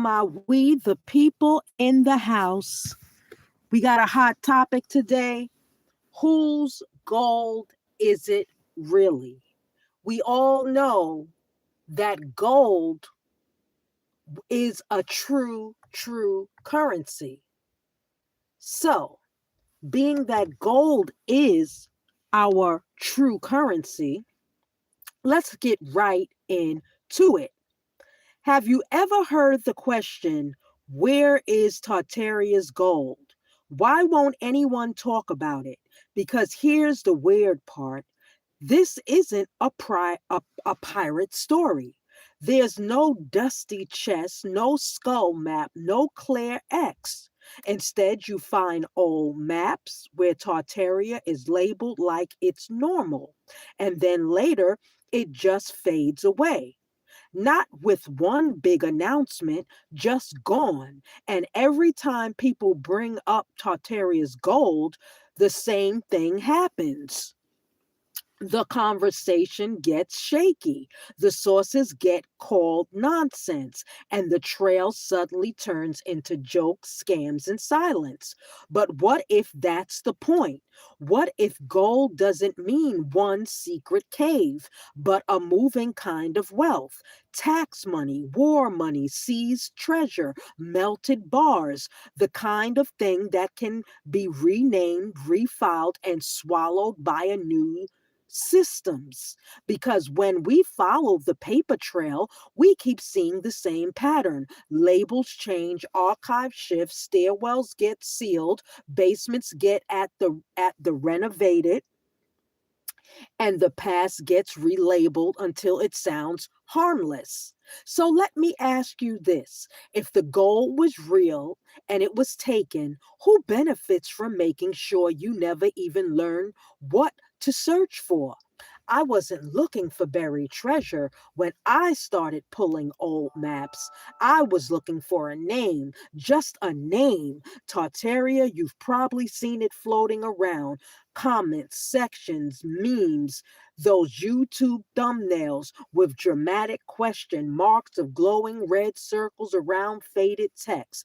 the people in the house. We got a hot topic today. Whose gold is it really? We all know that gold is a true currency. So, being that gold is our true currency, let's get right into it. Have you ever heard the question, where is Tartaria's gold? Why won't anyone talk about it? Because here's the weird part. This isn't a pirate story. There's no dusty chest, no skull map, no clear X. Instead, you find old maps where Tartaria is labeled like it's normal. And then later, it just fades away. Not with one big announcement, just gone. And every time people bring up Tartaria's gold, the same thing happens. The conversation gets shaky. The sources get called nonsense, and the trail suddenly turns into jokes, scams, and silence. But what if that's the point? What if gold doesn't mean one secret cave, but a moving kind of wealth? Tax money, war money, seized treasure, melted bars, the kind of thing that can be renamed, refiled, and swallowed by a new systems. Because when we follow the paper trail, we keep seeing the same pattern. Labels change, archive shifts, stairwells get sealed, basements get at the renovated, and the past gets relabeled until it sounds harmless. So let me ask you this. If the goal was real and it was taken, who benefits from making sure you never even learn what to search for? I wasn't looking for buried treasure when I started pulling old maps. I was looking for a name, just a name. Tartaria, you've probably seen it floating around. Comments, sections, memes, those YouTube thumbnails with dramatic question marks of glowing red circles around faded text.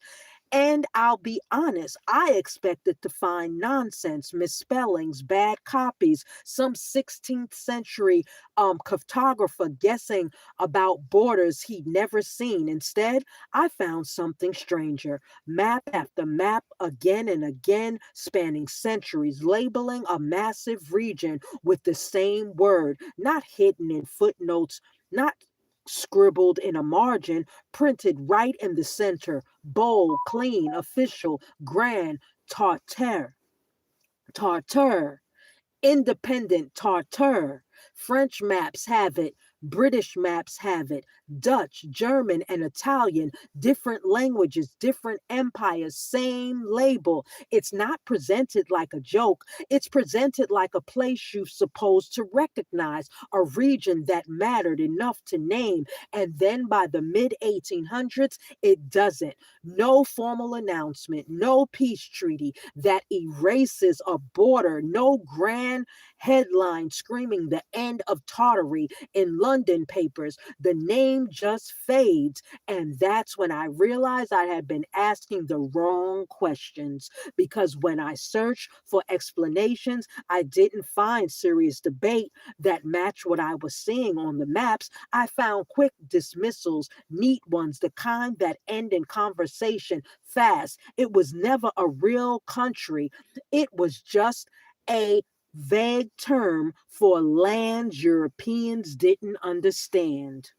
And I'll be honest, I expected to find nonsense, misspellings, bad copies, some 16th century cartographer guessing about borders he'd never seen. Instead, I found something stranger. Map after map, again and again, spanning centuries, labeling a massive region with the same word, not hidden in footnotes, not scribbled in a margin, printed right in the center, bold, clean, official, grand, tartare, tartare, independent tartare. French maps have it. British maps have it. Dutch, German, and Italian, different languages, different empires, same label. It's not presented like a joke. It's presented like a place you're supposed to recognize, a region that mattered enough to name. And then by the mid 1800s, it doesn't. No formal announcement, no peace treaty that erases a border, no grand headline screaming the end of Tartary in London papers. The name just fades. And that's when I realized I had been asking the wrong questions. Because when I searched for explanations, I didn't find serious debate that matched what I was seeing on the maps. I found quick dismissals, neat ones, the kind that end in conversation fast. It was never a real country. It was just a vague term for lands Europeans didn't understand.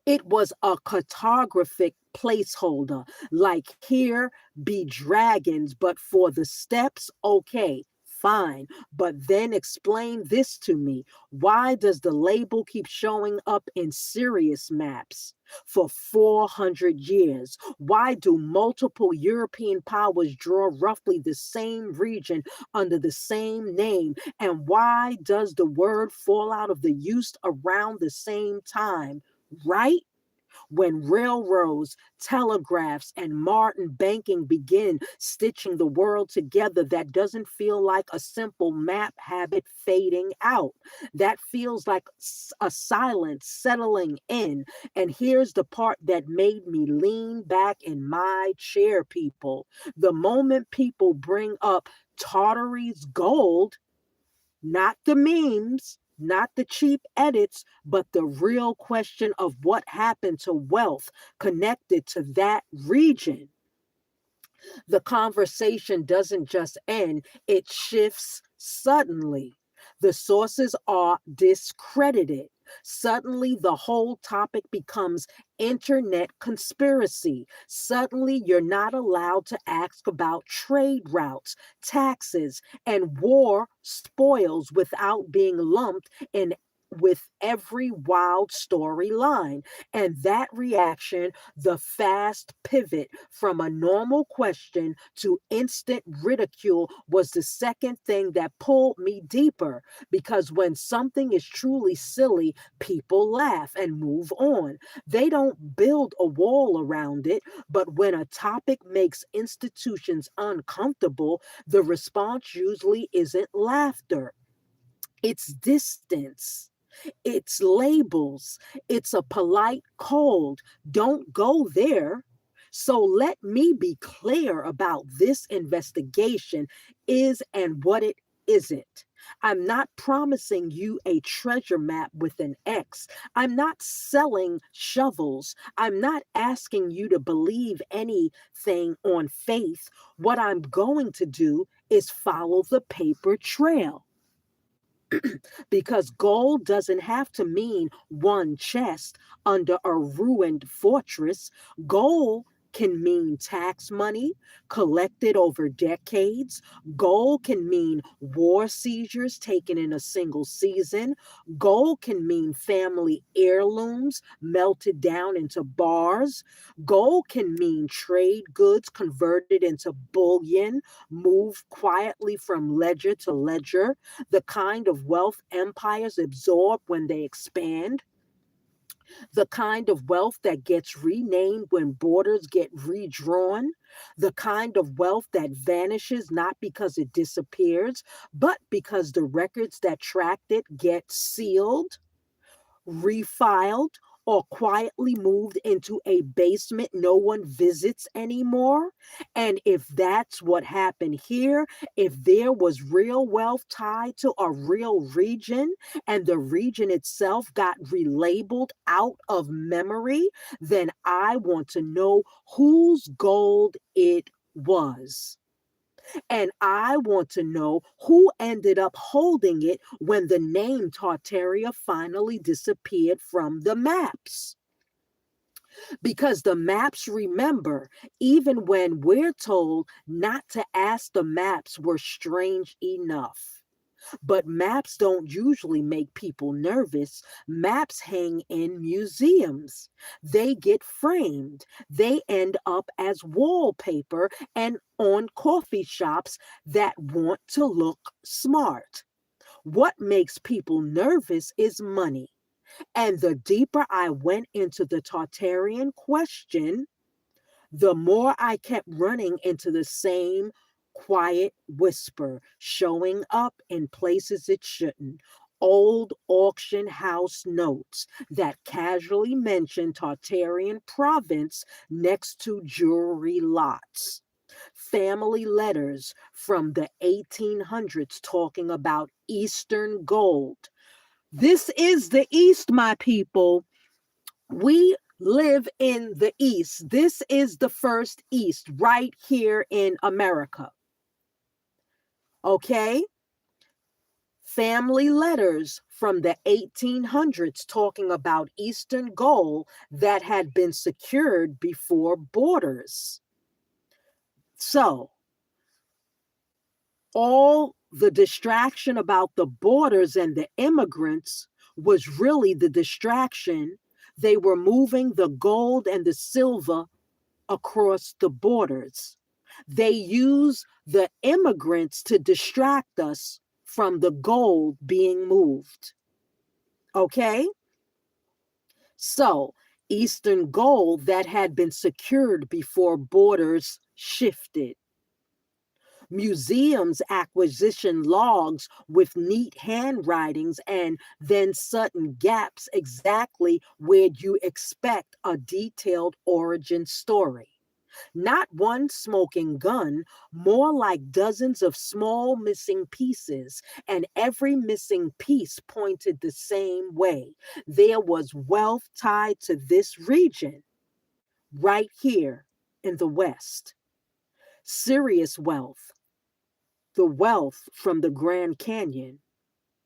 It was a cartographic placeholder, like here be dragons, but for the steps, okay. Fine, but then explain this to me. Why does the label keep showing up in serious maps for 400 years? Why do multiple European powers draw roughly the same region under the same name? And why does the word fall out of the use around the same time? Right? when railroads, telegraphs, and modern banking begin stitching the world together, that doesn't feel like a simple map habit fading out. That feels like a silence settling in. And here's the part that made me lean back in my chair, people. The moment people bring up Tartary's gold, not the memes, not the cheap edits, but the real question of what happened to wealth connected to that region. The conversation doesn't just end, it shifts suddenly. The sources are discredited. Suddenly, the whole topic becomes internet conspiracy. Suddenly, you're not allowed to ask about trade routes, taxes, and war spoils without being lumped in with every wild storyline. And that reaction, the fast pivot from a normal question to instant ridicule, was the second thing that pulled me deeper. Because when something is truly silly, people laugh and move on. They don't build a wall around it. But when a topic makes institutions uncomfortable, the response usually isn't laughter, it's distance. It's labels. It's a polite cold. Don't go there. So let me be clear about this investigation is and what it isn't. I'm not promising you a treasure map with an X. I'm not selling shovels. I'm not asking you to believe anything on faith. What I'm going to do is follow the paper trail, because gold doesn't have to mean one chest under a ruined fortress. Gold can mean tax money collected over decades. Gold can mean war seizures taken in a single season. Gold can mean family heirlooms melted down into bars. Gold can mean trade goods converted into bullion, moved quietly from ledger to ledger, the kind of wealth empires absorb when they expand, the kind of wealth that gets renamed when borders get redrawn, the kind of wealth that vanishes not because it disappears, but because the records that tracked it get sealed, refiled, or quietly moved into a basement no one visits anymore. And if that's what happened here, if there was real wealth tied to a real region and the region itself got relabeled out of memory, then I want to know whose gold it was. And I want to know who ended up holding it when the name Tartaria finally disappeared from the maps. Because the maps remember, even when we're told not to ask, the maps were strange enough. But maps don't usually make people nervous. Maps hang in museums. They get framed. They end up as wallpaper and on coffee shops that want to look smart. What makes people nervous is money. And the deeper I went into the Tartarian question, the more I kept running into the same quiet whisper, showing up in places it shouldn't. Old auction house notes that casually mention Tartarian province next to jewelry lots. Family letters from the 1800s talking about Eastern gold. This is the East, my people. We live in the East. This is the first East right here in America. Okay? Family letters from the 1800s talking about Eastern gold that had been secured before borders. So, all the distraction about the borders and the immigrants was really the distraction. They were moving the gold and the silver across the borders. They use the immigrants to distract us from the gold being moved. Okay? So, Eastern gold that had been secured before borders shifted. Museums acquisition logs with neat handwritings and then sudden gaps exactly where you expect a detailed origin story. Not one smoking gun, more like dozens of small missing pieces, and every missing piece pointed the same way. There was wealth tied to this region, right here in the West. Serious wealth, the wealth from the Grand Canyon,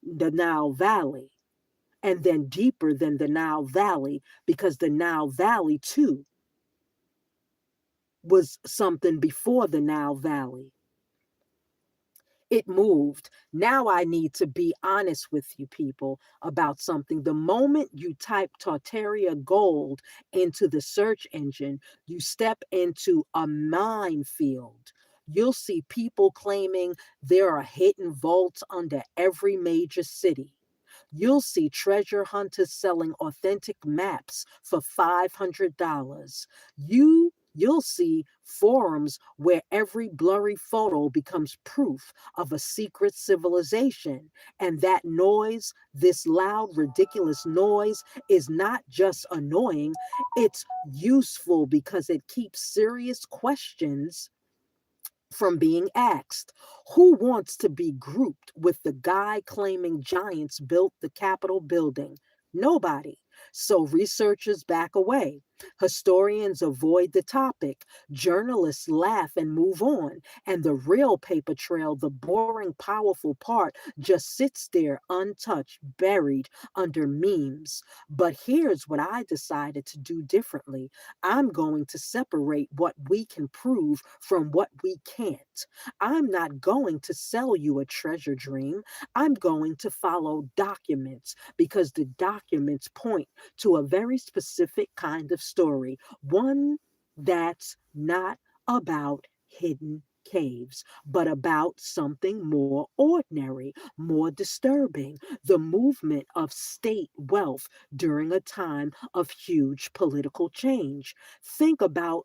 the Nile Valley, and then deeper than the Nile Valley, because the Nile Valley, too, was something before the Nile Valley. It moved. Now I need to be honest with you people about something. The moment you type Tartaria gold into the search engine, you step into a minefield. You'll see people claiming there are hidden vaults under every major city. You'll see treasure hunters selling authentic maps for $500. You'll see forums where every blurry photo becomes proof of a secret civilization. And that noise, this loud, ridiculous noise, is not just annoying, it's useful because it keeps serious questions from being asked. Who wants to be grouped with the guy claiming giants built the Capitol building? Nobody. So researchers back away. Historians avoid the topic. Journalists laugh and move on. And the real paper trail, the boring, powerful part, just sits there untouched, buried under memes. But here's what I decided to do differently. I'm going to separate what we can prove from what we can't. I'm not going to sell you a treasure dream. I'm going to follow documents because the documents point to a very specific kind of story, one that's not about hidden caves, but about something more ordinary, more disturbing, the movement of state wealth during a time of huge political change. Think about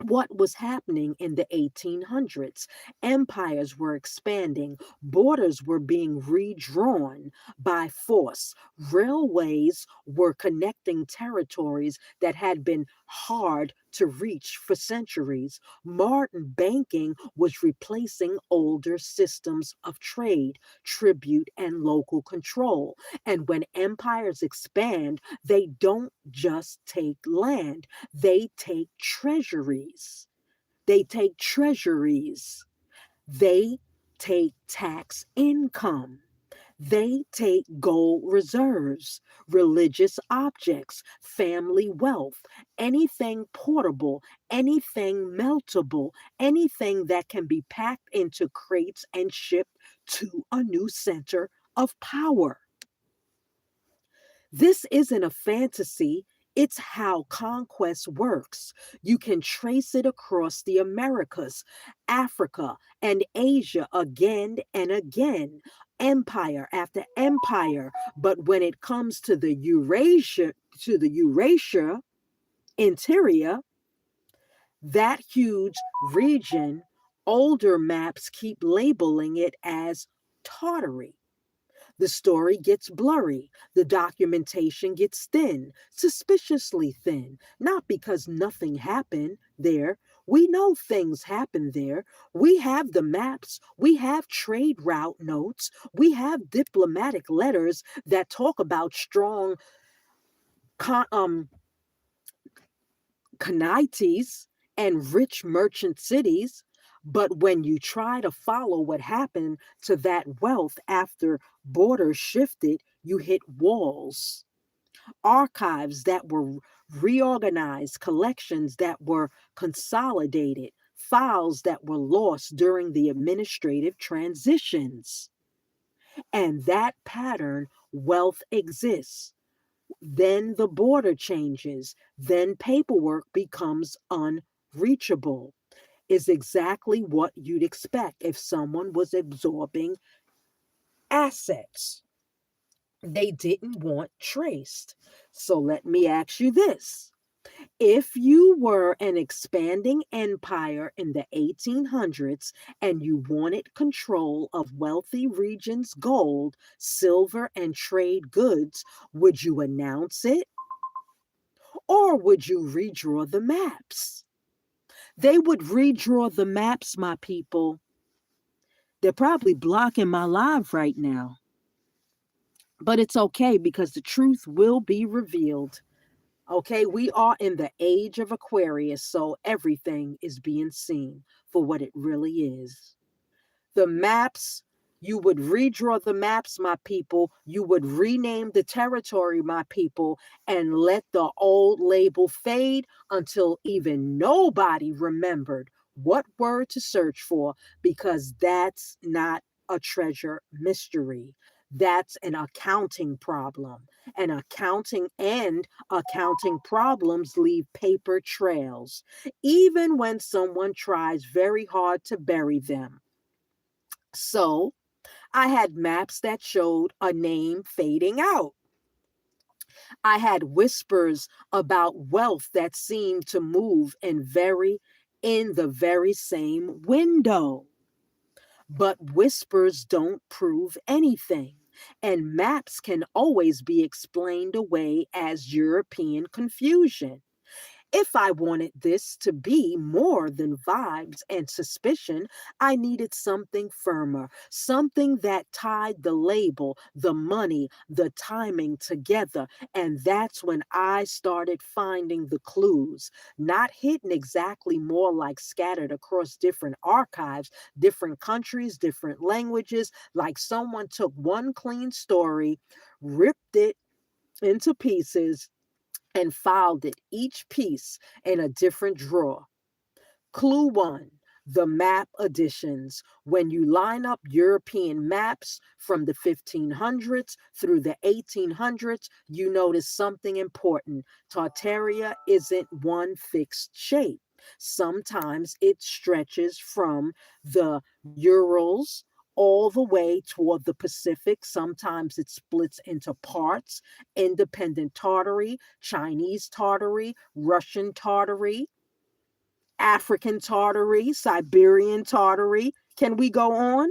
what was happening in the 1800s. Empires were expanding, borders were being redrawn by force, railways were connecting territories that had been hard to reach for centuries. Modern banking was replacing older systems of trade, tribute, and local control. And when empires expand, they don't just take land, they take treasuries. They take treasuries. They take tax income. They take gold reserves, religious objects, family wealth, anything portable, anything meltable, anything that can be packed into crates and shipped to a new center of power. This isn't a fantasy. It's how conquest works. You can trace it across the Americas, Africa, and Asia again and again, empire after empire. But when it comes to the Eurasia interior, that huge region, older maps keep labeling it as Tartary. The story gets blurry. The documentation gets thin, suspiciously thin, not because nothing happened there. We know things happen there. We have the maps. We have trade route notes. We have diplomatic letters that talk about strong con- um, Kanites and rich merchant cities. But when you try to follow what happened to that wealth after borders shifted, you hit walls. Archives that were reorganized, collections that were consolidated, files that were lost during the administrative transitions. And that pattern, wealth exists. Then the border changes. Then paperwork becomes unreachable. Is exactly what you'd expect if someone was absorbing assets. they didn't want traced. So let me ask you this. If you were an expanding empire in the 1800s and you wanted control of wealthy regions' gold, silver, and trade goods, would you announce it or would you redraw the maps? They would redraw the maps, my people. They're probably blocking my live right now. But it's okay because the truth will be revealed. Okay, we are in the age of Aquarius, so everything is being seen for what it really is. The maps, you would redraw the maps, my people. You would rename the territory, my people, and let the old label fade until even nobody remembered what word to search for, because that's not a treasure mystery. That's an accounting problem. And accounting problems leave paper trails, even when someone tries very hard to bury them. So I had maps that showed a name fading out. I had whispers about wealth that seemed to move in the very same window. But whispers don't prove anything. And maps can always be explained away as European confusion. If I wanted this to be more than vibes and suspicion, I needed something firmer, something that tied the label, the money, the timing together. And that's when I started finding the clues, not hidden exactly, more like scattered across different archives, different countries, different languages, like someone took one clean story, ripped it into pieces, and filed it each piece in a different drawer. Clue one, the map editions. When you line up European maps from the 1500s through the 1800s, you notice something important. Tartaria isn't one fixed shape. Sometimes it stretches from the Urals all the way toward the Pacific. Sometimes it splits into parts: independent Tartary, Chinese Tartary, Russian Tartary, African Tartary, Siberian Tartary. Can we go on?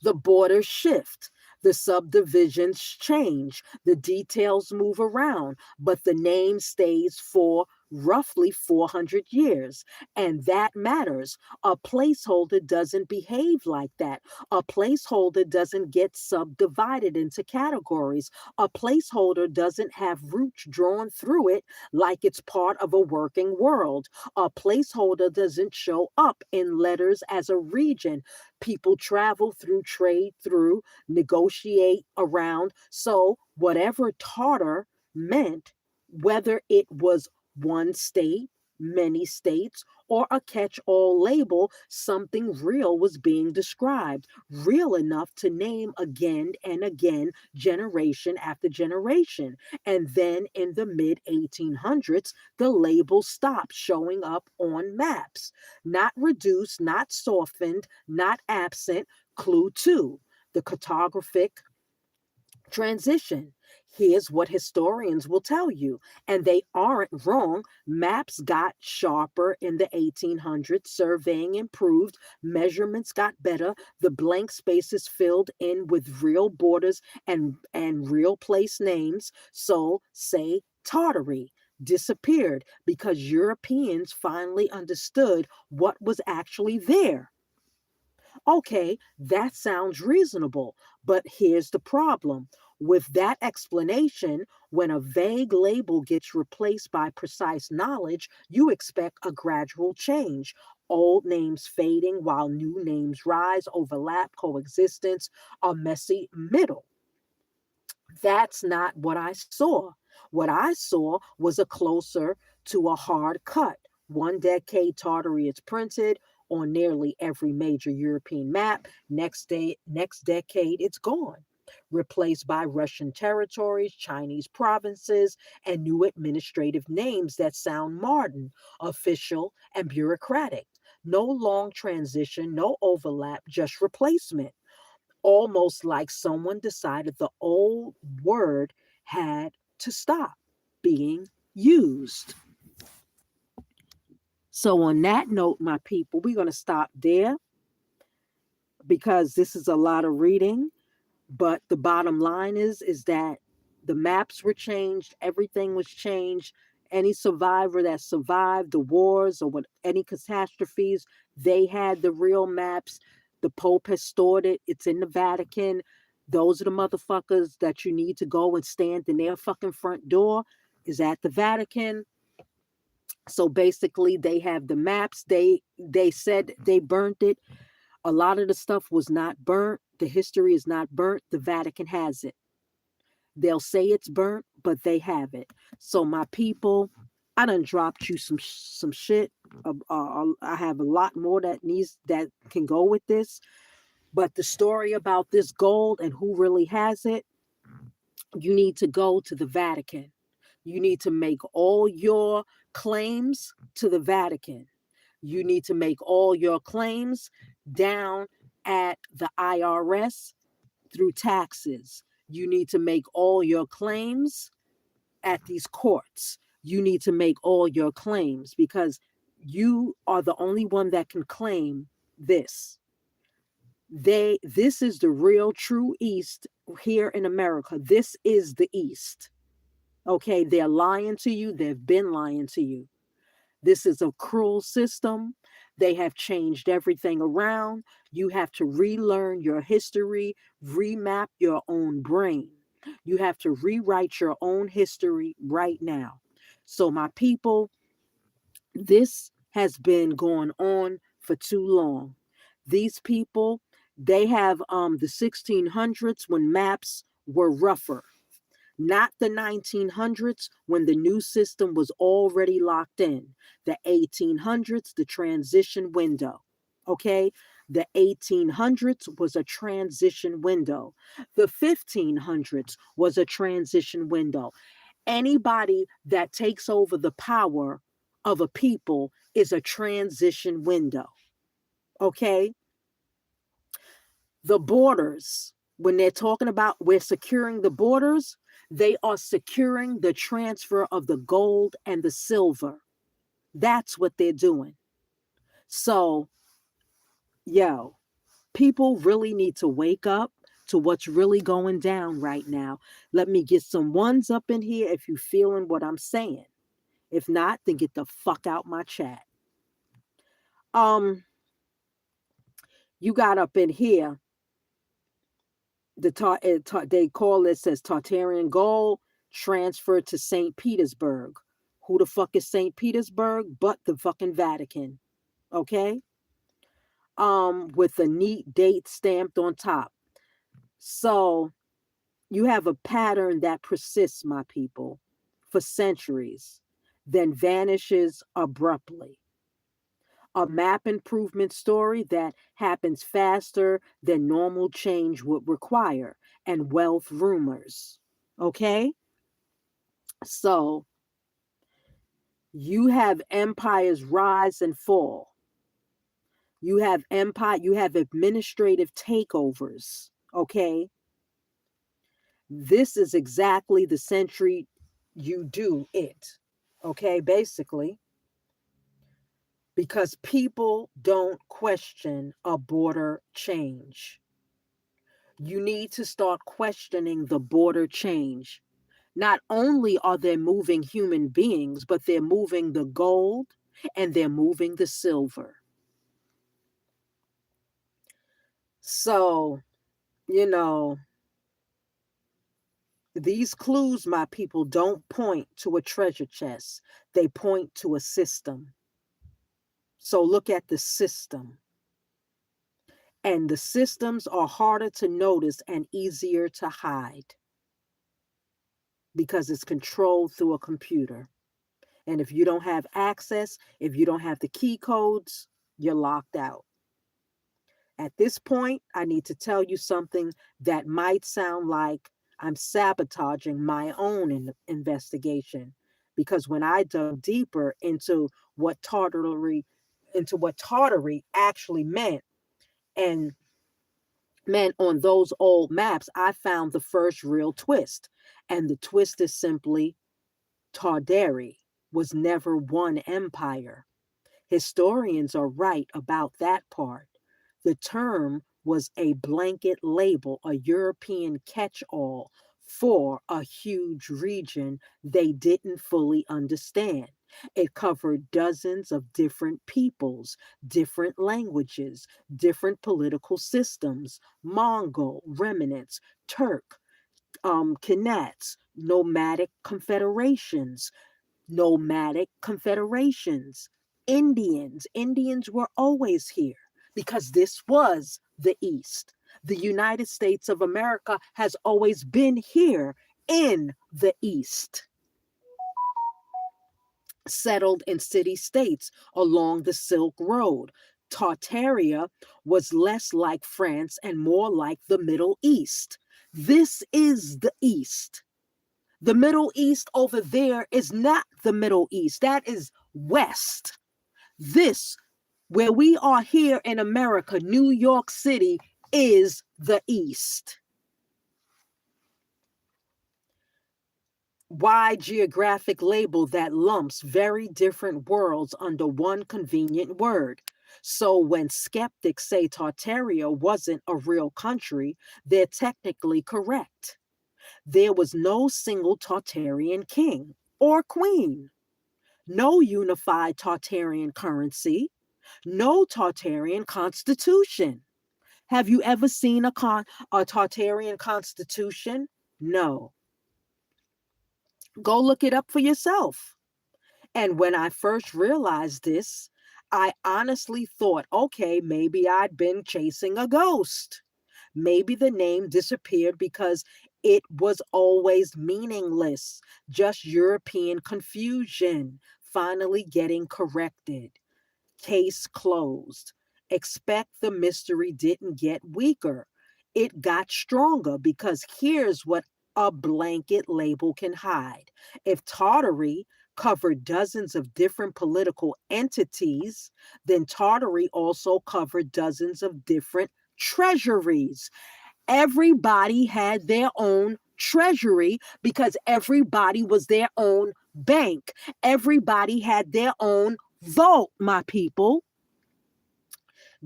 The borders shift, the subdivisions change, the details move around, but the name stays for roughly 400 years. And that matters. A placeholder doesn't behave like that. A placeholder doesn't get subdivided into categories. A placeholder doesn't have roots drawn through it like it's part of a working world. A placeholder doesn't show up in letters as a region. People travel through, trade through, negotiate around. So, whatever Tartar meant, whether it was one state, many states, or a catch all label, something real was being described, real enough to name again and again, generation after generation. And then in the mid 1800s, the label stopped showing up on maps. Not reduced, not softened, not absent. Clue two, the cartographic transition. Here's what historians will tell you, and they aren't wrong. Maps got sharper in the 1800s, surveying improved, measurements got better, the blank spaces filled in with real borders and real place names. So, say Tartary disappeared because Europeans finally understood what was actually there. Okay, that sounds reasonable, but here's the problem. With that explanation, when a vague label gets replaced by precise knowledge, you expect a gradual change. Old names fading while new names rise, overlap, coexistence, a messy middle. That's not what I saw. What I saw was a closer to a hard cut. One decade Tartary is printed on nearly every major European map. Next decade, it's gone, replaced by Russian territories, Chinese provinces, and new administrative names that sound modern, official, and bureaucratic. No long transition, no overlap, just replacement. almost like someone decided the old word had to stop being used. So, on that note, my people, we're going to stop there because this is a lot of reading. But the bottom line is that the maps were changed, everything was changed. Any survivor that survived the wars or what any catastrophes, they had the real maps. The Pope has stored it. It's in the Vatican. Those are the motherfuckers that you need to go and stand in their fucking front door is at the Vatican. So basically they have the maps. They said they burnt it. A lot of the stuff was not burnt. The history is not burnt. The Vatican has it. They'll say it's burnt, but they have it. So my people, I done dropped you some shit. I have a lot more that can go with this. But the story about this gold and who really has it, you need to go to the Vatican. You need to make all your claims to the Vatican. You need to make all your claims down at the IRS through taxes. You need to make all your claims at these courts. You need to make all your claims because you are the only one that can claim this. This is the real true East here in America. This is the East. Okay, they're lying to you. They've been lying to you. This is a cruel system. They have changed everything around. You have to relearn your history, remap your own brain. You have to rewrite your own history right now. So, my people, this has been going on for too long. These people, they have the 1600s when maps were rougher, not the 1900s when the new system was already locked in. The 1800s, the transition window. Okay? The 1800s was a transition window. The 1500s was a transition window. Anybody that takes over the power of a people is a transition window. Okay? The borders, when they're talking about we're securing the borders, they are securing the transfer of the gold and the silver. That's what they're doing. So, yo, people really need to wake up to what's really going down right now. Let me get some ones up in here if you feeling what I'm saying. If not, then get the fuck out my chat. Um, you got up in here they call it says Tartarian gold transferred to St. Petersburg. Who the fuck is St. Petersburg but the fucking Vatican? Okay? With a neat date stamped on top. So you have a pattern that persists, my people, for centuries, then vanishes abruptly. A map improvement story that happens faster than normal change would require, and wealth rumors. Okay? So you have empires rise and fall. You have administrative takeovers. Okay? This is exactly the century you do it. Okay, basically. Because people don't question a border change. You need to start questioning the border change. Not only are they moving human beings, but they're moving the gold and they're moving the silver. So, you know, these clues, my people, don't point to a treasure chest. They point to a system. So look at the system. And the systems are harder to notice and easier to hide because it's controlled through a computer. And if you don't have access, if you don't have the key codes, you're locked out. At this point, I need to tell you something that might sound like I'm sabotaging my own investigation. Because when I dug deeper what Tartary, into what Tartary actually meant, and Man, on those old maps, I found the first real twist. And the twist is simply Tawderi was never one empire. Historians are right about that part. The term was a blanket label, a European catch all for a huge region they didn't fully understand. It covered dozens of different peoples, different languages, different political systems, Mongol remnants, Turk, Khanats, nomadic confederations, Indians were always here because this was the East. The United States of America has always been here in the East, settled in city states along the Silk Road. Tartaria was less like France and more like the Middle East. This is the East. The Middle East over there is not the Middle East. That is West. This, where we are here in America, New York City, is the East. Why geographic label that lumps very different worlds under one convenient word? So when skeptics say Tartaria wasn't a real country, they're technically correct. There was no single Tartarian king or queen, no unified Tartarian currency, no Tartarian constitution. Have you ever seen a Tartarian constitution? No. Go look it up for yourself. And when I first realized this, I honestly thought, okay, maybe I'd been chasing a ghost. Maybe the name disappeared because it was always meaningless, just European confusion, finally getting corrected. Case closed. Expect the mystery didn't get weaker. It got stronger because here's what a blanket label can hide. If Tartary covered dozens of different political entities, then Tartary also covered dozens of different treasuries. Everybody had their own treasury because everybody was their own bank. Everybody had their own vote, my people.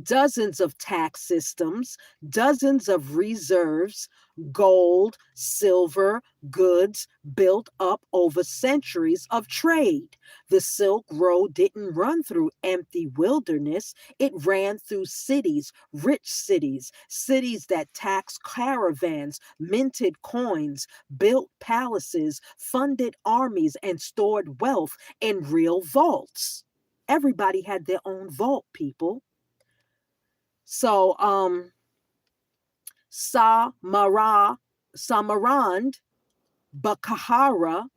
Dozens of tax systems, dozens of reserves, gold, silver, goods built up over centuries of trade. The Silk Road didn't run through empty wilderness, it ran through cities, rich cities, cities that taxed caravans, minted coins, built palaces, funded armies, and stored wealth in real vaults. Everybody had their own vault, people. So, Samarand, Bakahara,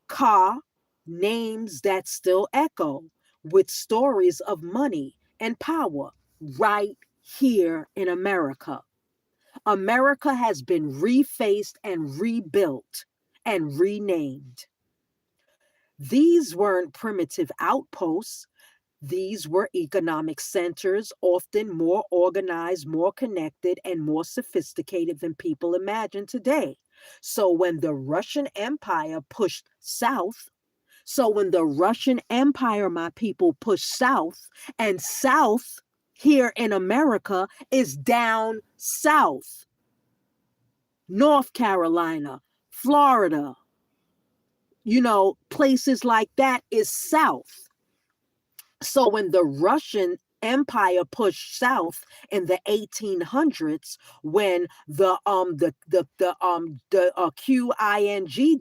Ka, names that still echo with stories of money and power right here in America. America has been refaced and rebuilt and renamed. These weren't primitive outposts. These were economic centers, often more organized, more connected, and more sophisticated than people imagine today. So when the Russian Empire pushed south, my people, pushed south, and south here in America is down south, North Carolina, Florida, places like that is south. So when the Russian Empire pushed south in the 1800s, when the Qing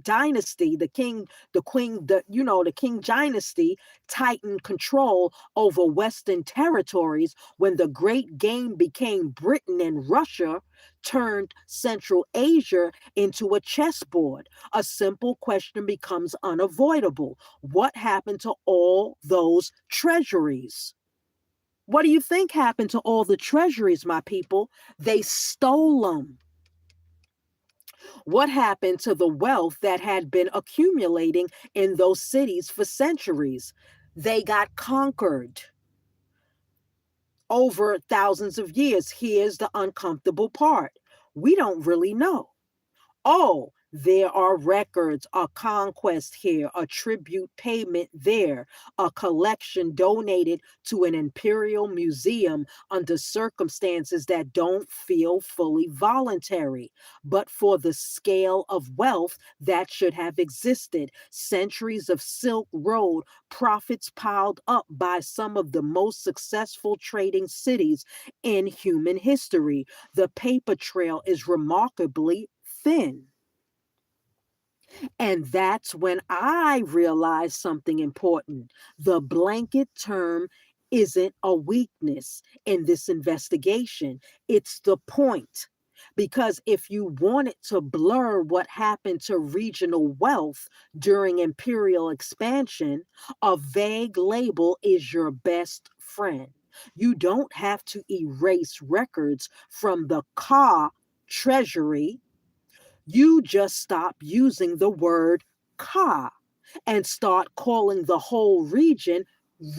dynasty, the King dynasty tightened control over Western territories, when the Great Game became Britain and Russia turned Central Asia into a chessboard, a simple question becomes unavoidable. What happened to all those treasuries? What do you think happened to all the treasuries, my people? They stole them. What happened to the wealth that had been accumulating in those cities for centuries? They got conquered. over thousands of years. Here's the uncomfortable part. We don't really know. Oh, there are records, a conquest here, a tribute payment there, a collection donated to an imperial museum under circumstances that don't feel fully voluntary. But for the scale of wealth that should have existed, centuries of Silk Road profits piled up by some of the most successful trading cities in human history, the paper trail is remarkably thin. And that's when I realized something important. The blanket term isn't a weakness in this investigation, it's the point. Because if you wanted to blur what happened to regional wealth during imperial expansion, a vague label is your best friend. You don't have to erase records from the Ka treasury. You just stop using the word Ka and start calling the whole region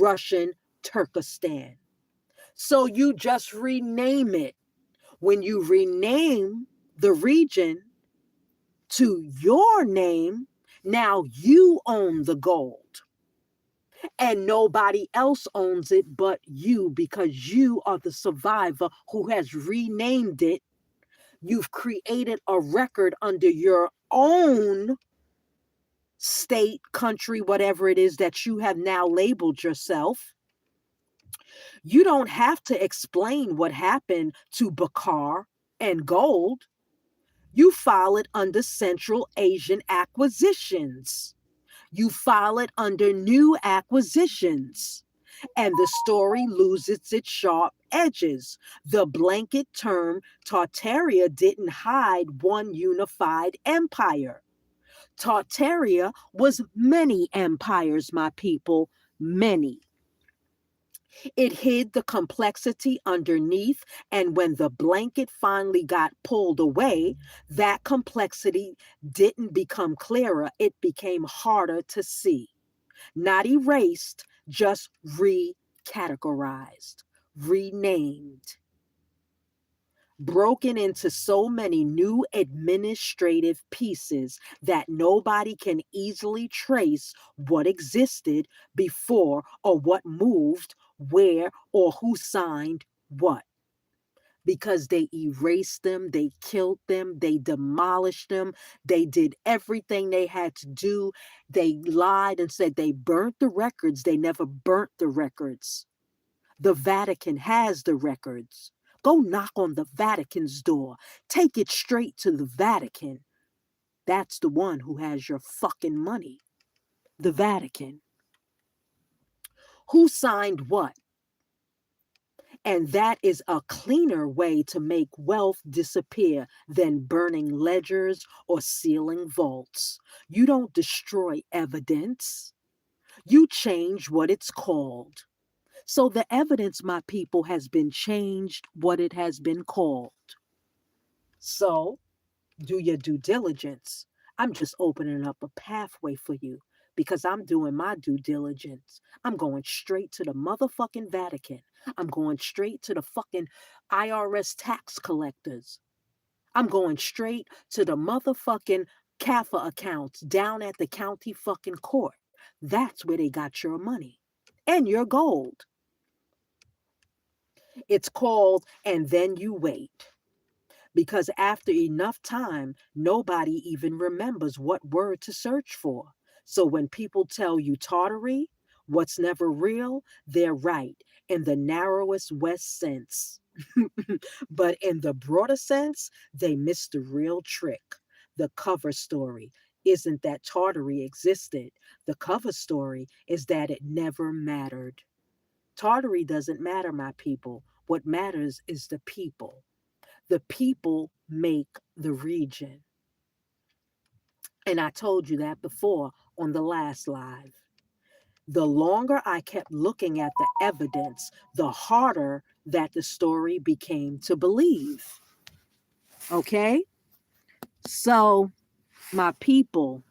Russian Turkestan. So you just rename it. When you rename the region to your name, now you own the gold. And nobody else owns it but you, because you are the survivor who has renamed it. You've created a record under your own state, country, whatever it is that you have now labeled yourself. You don't have to explain what happened to Bakar and gold. You file it under Central Asian acquisitions. You file it under new acquisitions. And the story loses its sharp edges. The blanket term Tartaria didn't hide one unified empire. Tartaria was many empires, my people, many. It hid the complexity underneath, and when the blanket finally got pulled away, that complexity didn't become clearer, it became harder to see. Not erased, just recategorized, renamed, broken into so many new administrative pieces that nobody can easily trace what existed before or what moved where or who signed what. Because they erased them, they killed them, they demolished them, they did everything they had to do. They lied and said they burnt the records. They never burnt the records. The Vatican has the records. Go knock on the Vatican's door. Take it straight to the Vatican. That's the one who has your fucking money. The Vatican. Who signed what? And that is a cleaner way to make wealth disappear than burning ledgers or sealing vaults. You don't destroy evidence, you change what it's called. So the evidence, my people, has been changed what it has been called. So do your due diligence. I'm just opening up a pathway for you because I'm doing my due diligence. I'm going straight to the motherfucking Vatican. I'm going straight to the fucking IRS tax collectors. I'm going straight to the motherfucking CAFA accounts down at the county fucking court. That's where they got your money and your gold. It's called And Then You Wait. Because after enough time, nobody even remembers what word to search for. So when people tell you Tartary, what's never real, they're right in the narrowest West sense. But in the broader sense, they miss the real trick. The cover story isn't that Tartary existed. The cover story is that it never mattered. Tartary doesn't matter, my people. What matters is the people. The people make the region. And I told you that before on the last live. The longer I kept looking at the evidence, the harder that the story became to believe. Okay? So, my people,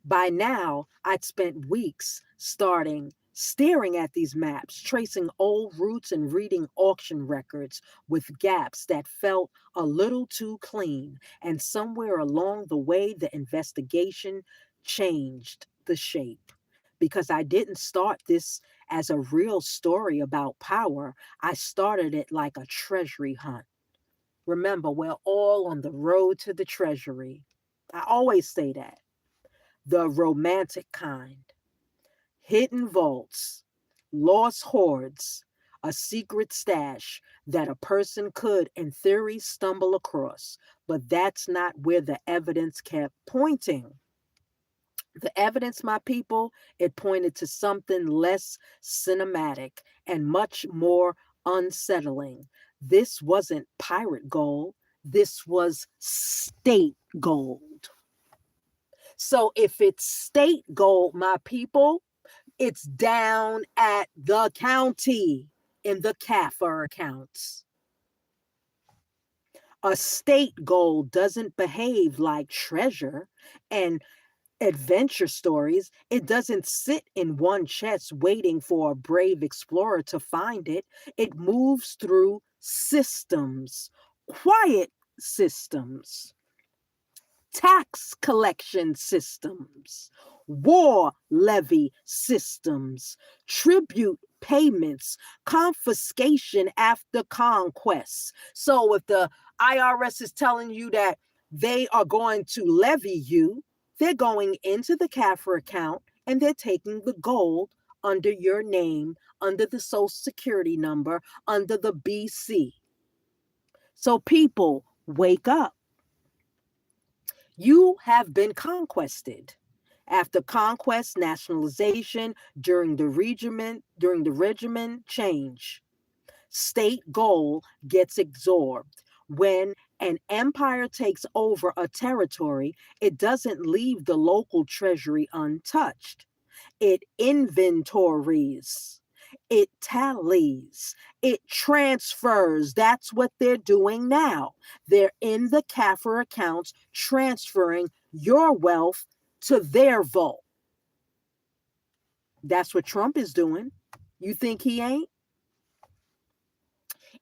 by now, I'd spent weeks starting staring at these maps, tracing old routes and reading auction records with gaps that felt a little too clean. And somewhere along the way, the investigation changed the shape. Because I didn't start this as a real story about power, I started it like a treasury hunt. Remember, we're all on the road to the treasury. I always say that. The romantic kind. Hidden vaults, lost hoards, a secret stash that a person could, in theory, stumble across. But that's not where the evidence kept pointing. The evidence, my people, it pointed to something less cinematic and much more unsettling. This wasn't pirate gold, this was state gold. So if it's state gold, my people, it's down at the county in the CAFR accounts. A state gold doesn't behave like treasure and adventure stories. It doesn't sit in one chest waiting for a brave explorer to find it. It moves through systems, quiet systems, tax collection systems, war levy systems, tribute payments, confiscation after conquests. So if the IRS is telling you that they are going to levy you, they're going into the CAFR account and they're taking the gold under your name, under the social security number, under the BC. So people, wake up. You have been conquested. After conquest, nationalization, during the regimen change, state gold gets absorbed. When an empire takes over a territory, it doesn't leave the local treasury untouched. It inventories, it tallies, it transfers. That's what they're doing now. They're in the CAFR accounts transferring your wealth to their vault. That's what Trump is doing. You think he ain't?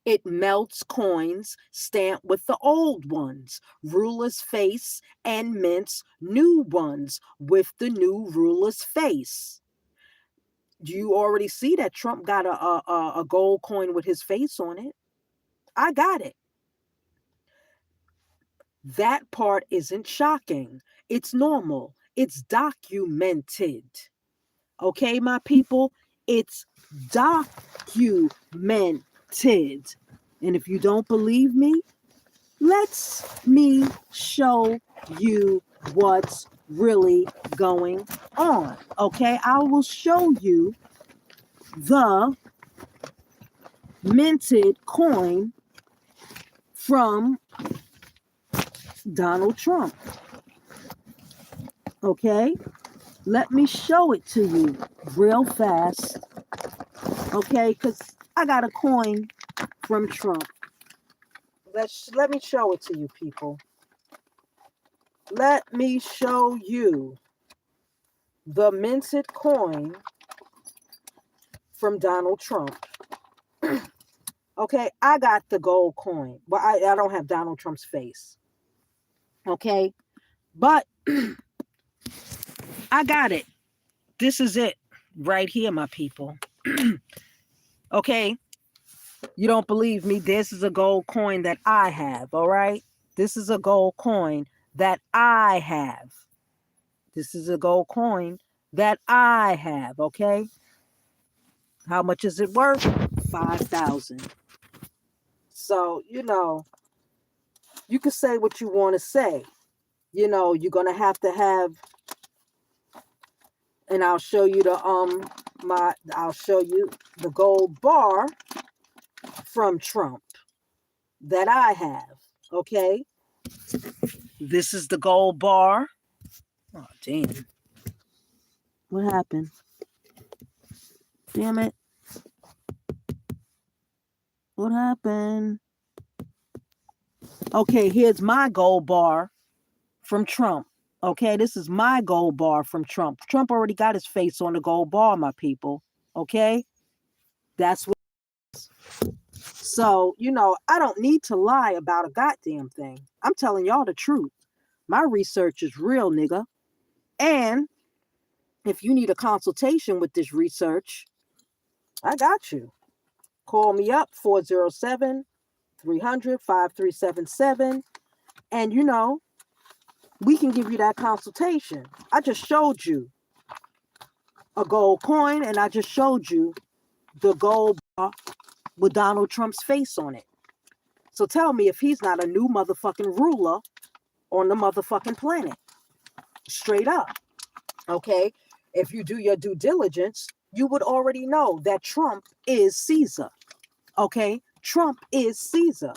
It melts coins stamped with the old ones, ruler's face, and mints new ones with the new ruler's face. Do you already see that Trump got a gold coin with his face on it? I got it. That part isn't shocking. It's normal. It's documented. Okay, my people? It's documented. And if you don't believe me, let me show you what's really going on. Okay, I will show you the minted coin from Donald Trump. Okay, let me show it to you real fast. Okay, because I got a coin from Trump. Let me show it to you, people. Let me show you the minted coin from Donald Trump. Okay, I got the gold coin. Well, I don't have Donald Trump's face. Okay, but I got it. This is it right here, my people. Okay, you don't believe me? This is a gold coin that I have, all right? This is a gold coin that I have. This is a gold coin that I have, okay? How much is it worth? 5,000. So, you can say what you want to say. You're going to have, and I'll show you I'll show you the gold bar from Trump that I have, okay? This is the gold bar. Oh, damn. What happened? Damn it. What happened? Okay, here's my gold bar from Trump. Okay, this is my gold bar from Trump. Trump already got his face on the gold bar, my people. Okay? That's what. So, I don't need to lie about a goddamn thing. I'm telling y'all the truth. My research is real, nigga. And if you need a consultation with this research, I got you. Call me up 407 300 5377. And, we can give you that consultation. I just showed you a gold coin and I just showed you the gold bar with Donald Trump's face on it. So tell me if he's not a new motherfucking ruler on the motherfucking planet. Straight up. Okay? If you do your due diligence, you would already know that Trump is Caesar. Okay? Trump is Caesar.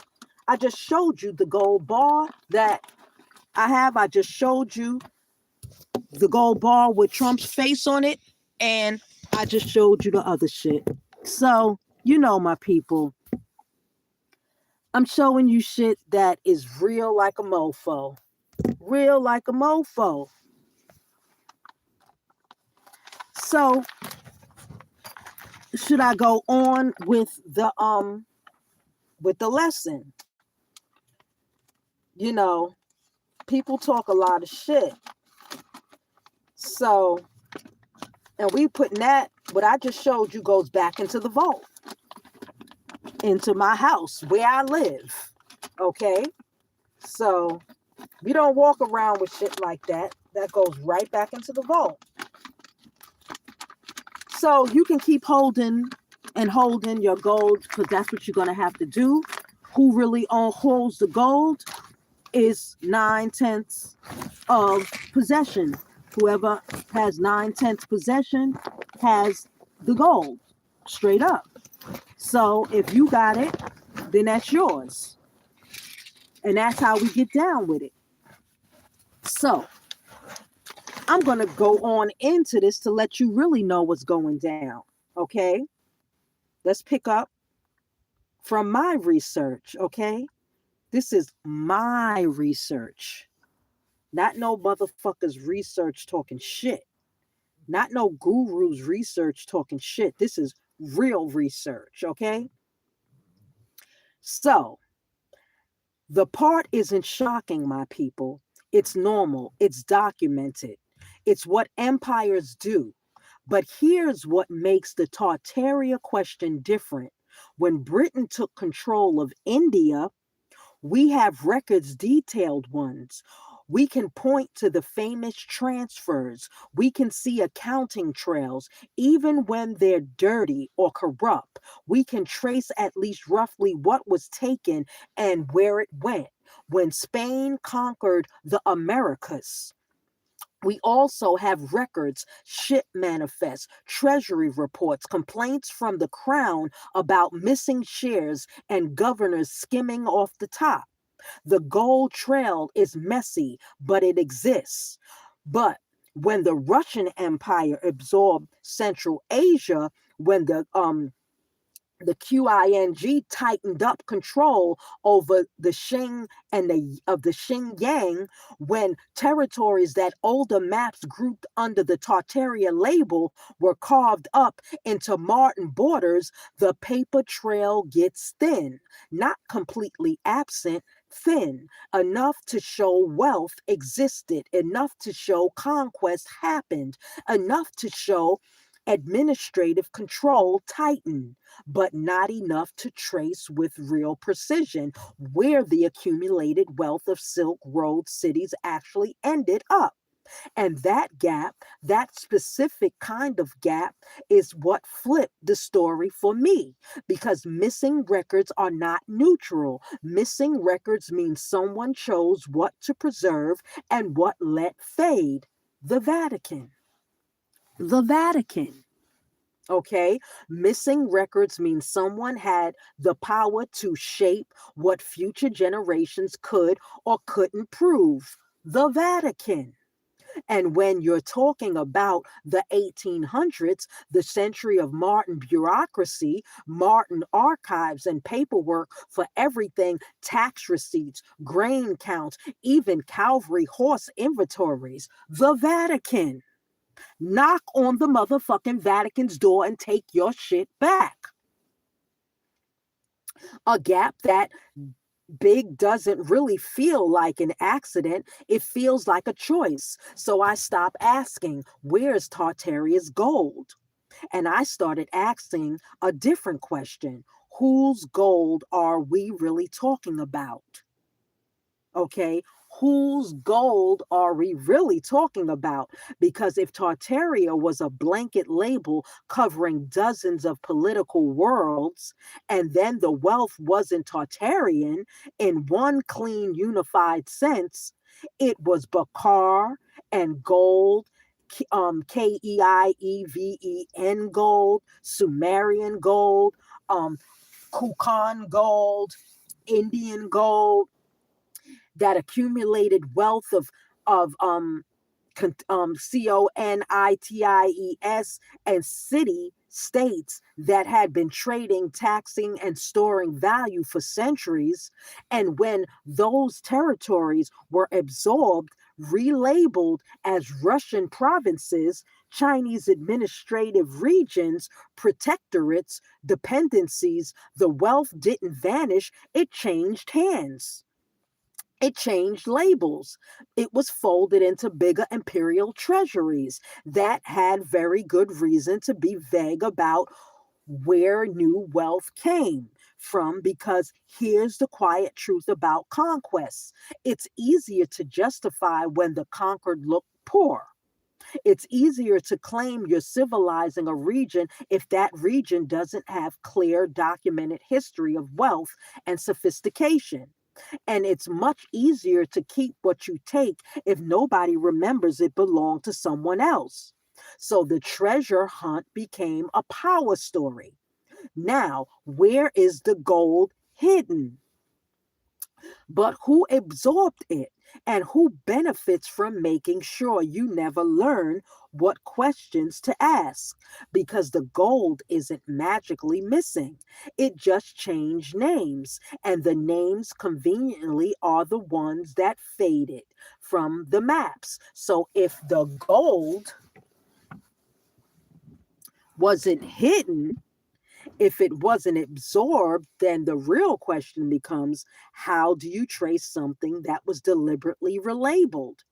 I just showed you the gold bar that I have. I just showed you the gold bar with Trump's face on it. And I just showed you the other shit. So, my people, I'm showing you shit that is real like a mofo. Real like a mofo. So, should I go on with the lesson? People talk a lot of shit. So, and we putting that, what I just showed you goes back into the vault. Into my house where I live. Okay? So, we don't walk around with shit like that. That goes right back into the vault. So you can keep holding your gold because that's what you're going to have to do. Who really holds the gold is 9/10 of possession. Whoever has 9/10 possession has the gold. Straight up. So if you got it, then that's yours. And that's how we get down with it. So I'm going to go on into this to let you really know what's going down. Okay? Let's pick up from my research. Okay? This is my research. Not no motherfuckers research talking shit. Not no gurus research talking shit. This is real research. Okay? So, the part isn't shocking, my people. It's normal. It's documented. It's what empires do. But here's what makes the Tartaria question different. When Britain took control of India, we have records, detailed ones. We can point to the famous transfers. We can see accounting trails, even when they're dirty or corrupt. We can trace at least roughly what was taken and where it went. When Spain conquered the Americas, we also have records, ship manifests, treasury reports, complaints from the crown about missing shares, and governors skimming off the top. The gold trail is messy, but it exists. But when the Russian Empire absorbed Central Asia, when the QING tightened up control over the Xing and the Xinjiang, when territories that older maps grouped under the Tartaria label were carved up into Martin borders, the paper trail gets thin, not completely absent, thin, enough to show wealth existed, enough to show conquest happened, enough to show administrative control tightened, but not enough to trace with real precision where the accumulated wealth of Silk Road cities actually ended up. And that gap, that specific kind of gap, is what flipped the story for me. Because missing records are not neutral. Missing records mean someone chose what to preserve and what let fade. The Vatican. The Vatican. Okay, missing records means someone had the power to shape what future generations could or couldn't prove. The Vatican. And when you're talking about the 1800s, the century of Martin bureaucracy, Martin archives and paperwork for everything, tax receipts, grain counts, even cavalry horse inventories, the Vatican. Knock on the motherfucking Vatican's door and take your shit back. A gap that big doesn't really feel like an accident. It feels like a choice. So I stopped asking, where's Tartaria's gold? And I started asking a different question. Whose gold are we really talking about? Okay, whose gold are we really talking about? Because if Tartaria was a blanket label covering dozens of political worlds, and then the wealth wasn't Tartarian in one clean, unified sense, it was Bakar and gold. Keieven gold, Sumerian gold, Kukan gold, Indian gold, that accumulated wealth of CONITIES and city states that had been trading, taxing, and storing value for centuries. And when those territories were absorbed, relabeled as Russian provinces, Chinese administrative regions, protectorates, dependencies, the wealth didn't vanish, it changed hands. It changed labels. It was folded into bigger imperial treasuries that had very good reason to be vague about where new wealth came from, because here's the quiet truth about conquests. It's easier to justify when the conquered look poor. It's easier to claim you're civilizing a region if that region doesn't have clear documented history of wealth and sophistication. And it's much easier to keep what you take if nobody remembers it belonged to someone else. So the treasure hunt became a power story. Now, where is the gold hidden? But who absorbed it? And who benefits from making sure you never learn what questions to ask? Because the gold isn't magically missing, it just changed names. And the names conveniently are the ones that faded from the maps. So if the gold wasn't hidden, if it wasn't absorbed, then the real question becomes, how do you trace something that was deliberately relabeled?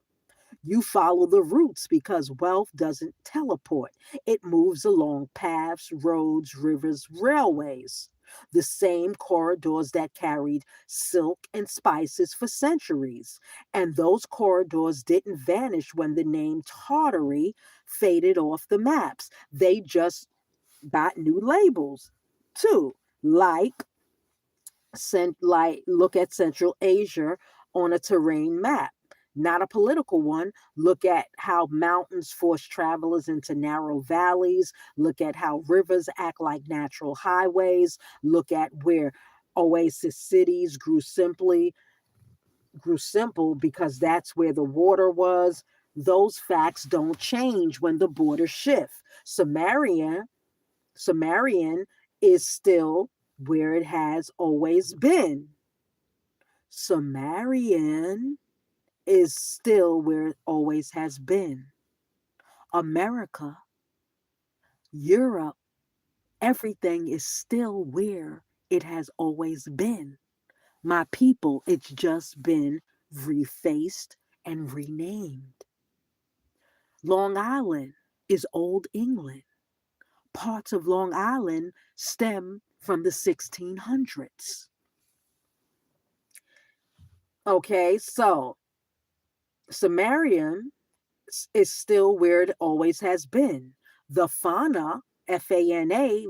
You follow the roots because wealth doesn't teleport. It moves along paths, roads, rivers, railways. The same corridors that carried silk and spices for centuries. And those corridors didn't vanish when the name Tartary faded off the maps. They just got new labels too. Like look at Central Asia on a terrain map, not a political one. Look at how mountains force travelers into narrow valleys. Look at how rivers act like natural highways. Look at where oasis cities grew simple because that's where the water was. Those facts don't change when the borders shift. Sumerian is still where it has always been. Sumerian is still where it always has been. America, Europe, everything is still where it has always been. My people, it's just been refaced and renamed. Long Island is Old England. Parts of Long Island stem from the 1600s. Okay, so Sumerian is still where it always has been. The Fana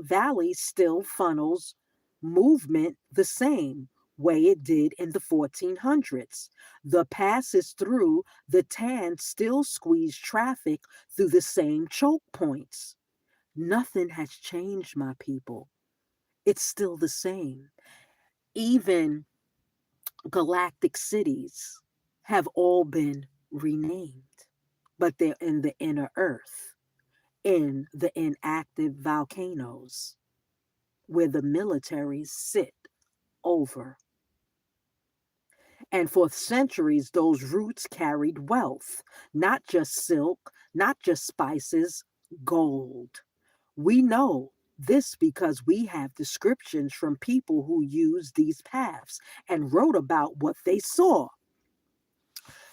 Valley still funnels movement the same way it did in the 1400s. The passes through the Tan still squeeze traffic through the same choke points. Nothing has changed, my people. It's still the same. Even galactic cities have all been renamed, but they're in the inner earth, in the inactive volcanoes where the militaries sit over. And for centuries, those roots carried wealth, not just silk, not just spices, gold. We know this because we have descriptions from people who used these paths and wrote about what they saw.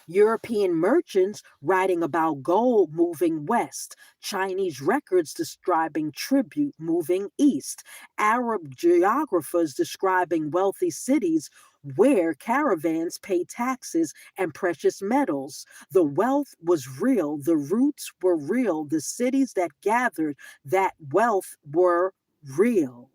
European merchants writing about gold moving west, Chinese records describing tribute moving east, Arab geographers describing wealthy cities where caravans pay taxes and precious metals. The wealth was real, the roots were real, the cities that gathered that wealth were real.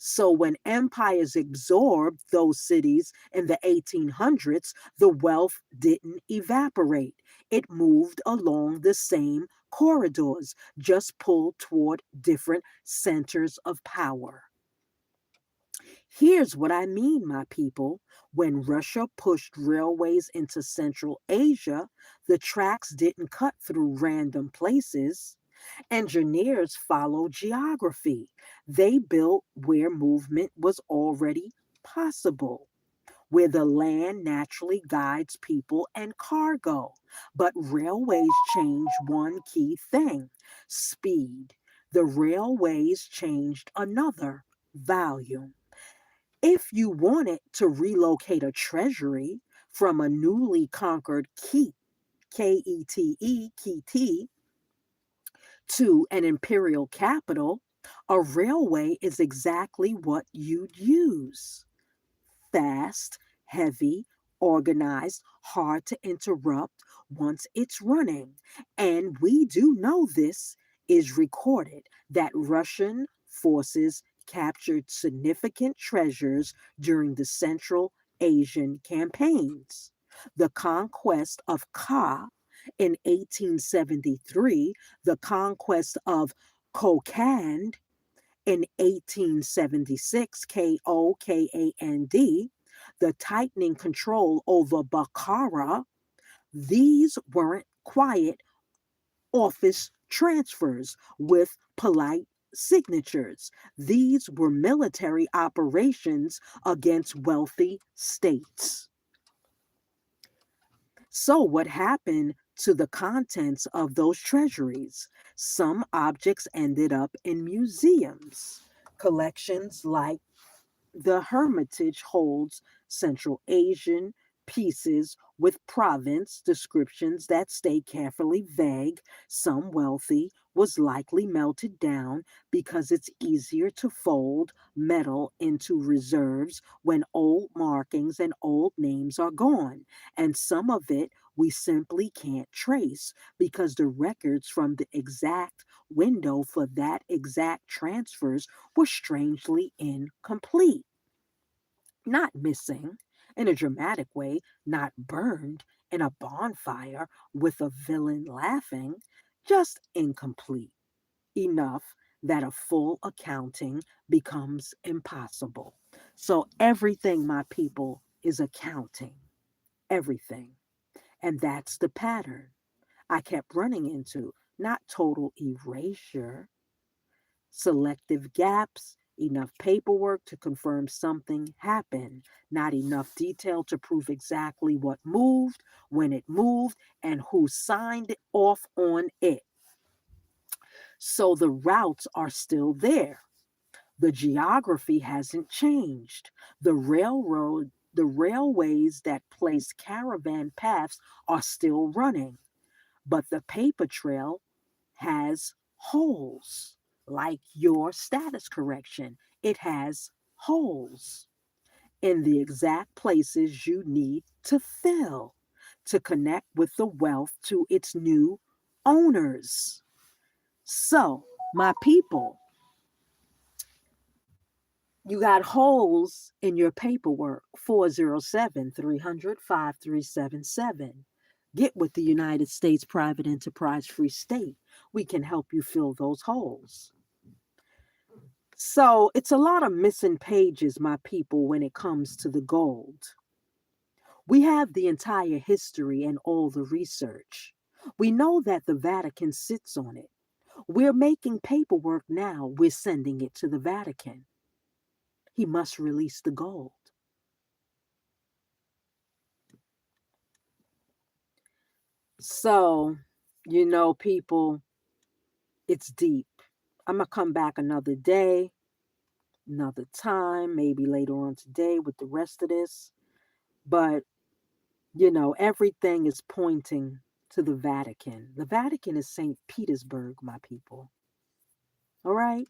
So when empires absorbed those cities in the 1800s, the wealth didn't evaporate. It moved along the same corridors, just pulled toward different centers of power. Here's what I mean, my people. When Russia pushed railways into Central Asia, the tracks didn't cut through random places. Engineers followed geography. They built where movement was already possible, where the land naturally guides people and cargo. But railways change one key thing: speed. The railways changed another: volume. If you wanted to relocate a treasury from a newly conquered keep, Kete, to an imperial capital, a railway is exactly what you'd use: fast, heavy, organized, hard to interrupt once it's running. And we do know this is recorded that Russian forces captured significant treasures during the Central Asian campaigns. The conquest of Ka in 1873, the conquest of Kokand in 1876, Kokand, the tightening control over Bukhara, these weren't quiet office transfers with polite signatures. These were military operations against wealthy states. So, what happened to the contents of those treasuries? Some objects ended up in museums. Collections like the Hermitage holds Central Asian pieces with province descriptions that stay carefully vague. Some wealthy was likely melted down because it's easier to fold metal into reserves when old markings and old names are gone. And some of it we simply can't trace because the records from the exact window for that exact transfers were strangely incomplete. Not missing in a dramatic way, not burned in a bonfire with a villain laughing, just incomplete enough that a full accounting becomes impossible. So, everything, my people, is accounting. Everything. And that's the pattern I kept running into. Not total erasure, selective gaps, enough paperwork to confirm something happened, not enough detail to prove exactly what moved, when it moved, and who signed off on it. So the routes are still there. The geography hasn't changed. The railways that place caravan paths are still running, but the paper trail has holes, like your status correction. It has holes in the exact places you need to fill to connect with the wealth to its new owners. So, my people, you got holes in your paperwork. 407 300 5377. Get with the United States Private Enterprise Free State. We can help you fill those holes. So it's a lot of missing pages, my people, when it comes to the gold. We have the entire history and all the research. We know that the Vatican sits on it. We're making paperwork now. We're sending it to the Vatican. He must release the gold. So, people, it's deep. I'm going to come back another day, another time, maybe later on today with the rest of this. But, everything is pointing to the Vatican. The Vatican is St. Petersburg, my people. All right?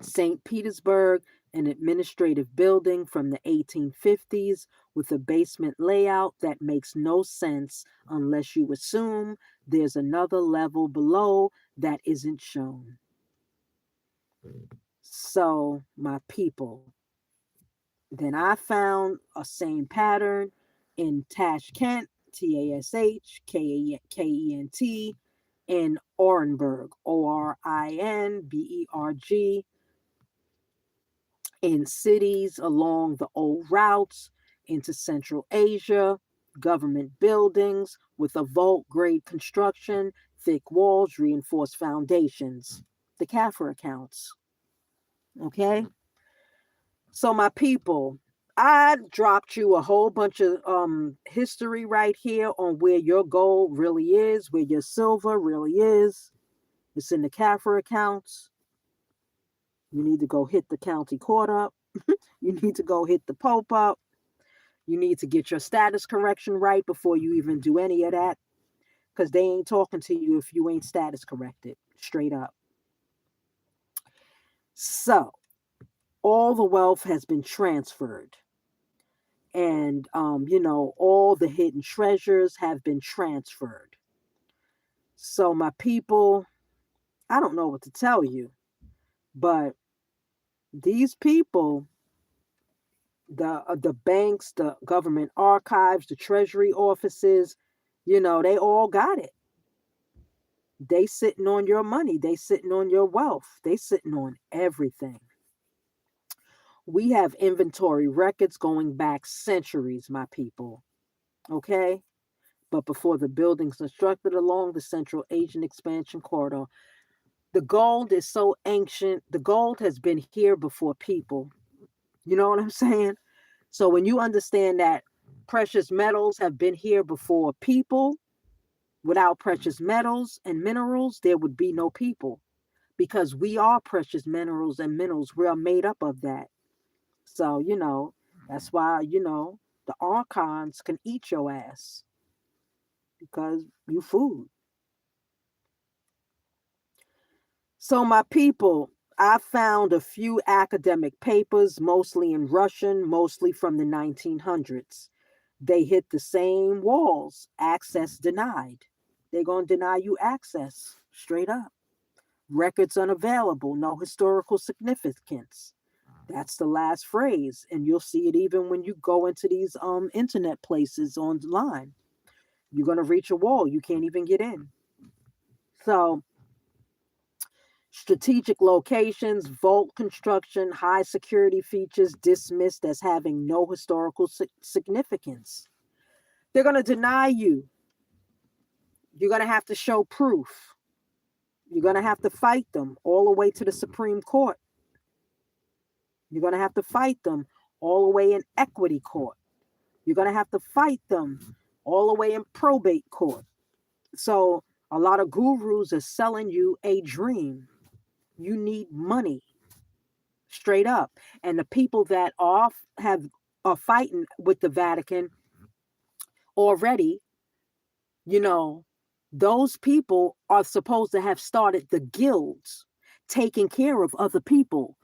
St. Petersburg, an administrative building from the 1850s with a basement layout that makes no sense unless you assume there's another level below that isn't shown. So, my people, then I found a same pattern in Tashkent, Tashkent, in Orenburg, Orinberg, in cities along the old routes into Central Asia, government buildings with a vault grade construction, thick walls, reinforced foundations. The CAFR accounts. Okay? So, my people, I dropped you a whole bunch of history right here on where your gold really is, where your silver really is. It's in the CAFR accounts. You need to go hit the county court up. You need to go hit the Pope up. You need to get your status correction right before you even do any of that. Because they ain't talking to you if you ain't status corrected. Straight up. So, all the wealth has been transferred. And, all the hidden treasures have been transferred. So, my people, I don't know what to tell you. But these people, the banks, the government archives, the treasury offices, they all got it. They sitting on your money, they sitting on your wealth, they sitting on everything. We have inventory records going back centuries, my people. Okay? But before the buildings constructed along the Central Asian expansion corridor, the gold is so ancient. The gold has been here before people. You know what I'm saying? So when you understand that precious metals have been here before people, without precious metals and minerals, there would be no people because we are precious minerals and minerals. We are made up of that. So, that's why, the archons can eat your ass because you food. So, my people, I found a few academic papers, mostly in Russian, mostly from the 1900s. They hit the same walls. Access denied. They're going to deny you access straight up. Records unavailable, no historical significance. That's the last phrase. And you'll see it even when you go into these internet places online. You're going to reach a wall. You can't even get in. So, strategic locations, vault construction, high security features dismissed as having no historical significance. They're going to deny you. You're going to have to show proof. You're going to have to fight them all the way to the Supreme Court. You're going to have to fight them all the way in equity court. You're going to have to fight them all the way in probate court. So a lot of gurus are selling you a dream. You need money, straight up. And the people that are fighting with the Vatican already, you know, those people are supposed to have started the guilds taking care of other people.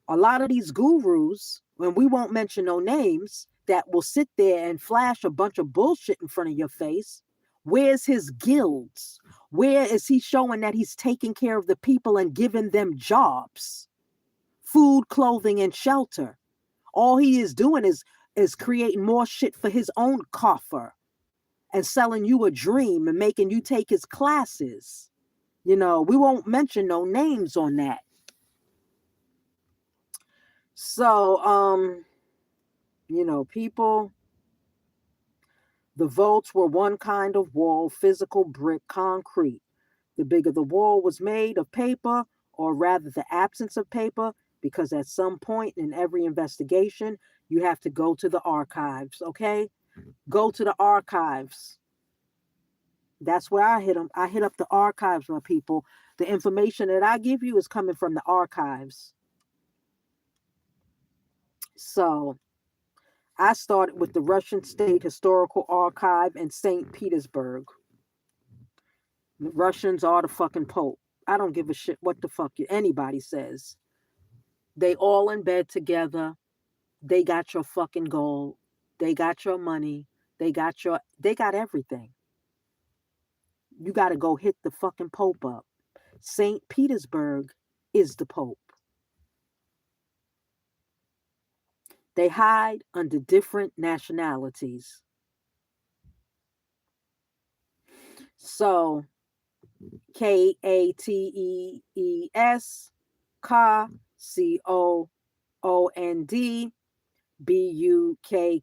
A lot of these gurus, and we won't mention no names, that will sit there and flash a bunch of bullshit in front of your face. Where's his guilds? Where is he showing that he's taking care of the people and giving them jobs, food, clothing, and shelter? All he is doing is creating more shit for his own coffer and selling you a dream and making you take his classes. We won't mention no names on that. So, people, the vaults were one kind of wall, physical brick, concrete. The bigger the wall was made of paper, or rather the absence of paper, because at some point in every investigation, you have to go to the archives, okay? Go to the archives. That's where I hit them. I hit up the archives, my people. The information that I give you is coming from the archives. So I started with the Russian State Historical Archive in St. Petersburg. The Russians are the fucking Pope. I don't give a shit what the fuck anybody says. They all in bed together. They got your fucking gold. They got your money. They got everything. You got to go hit the fucking Pope up. St. Petersburg is the Pope. They hide under different nationalities. So Katees, Ka, COOND, BUKKARA.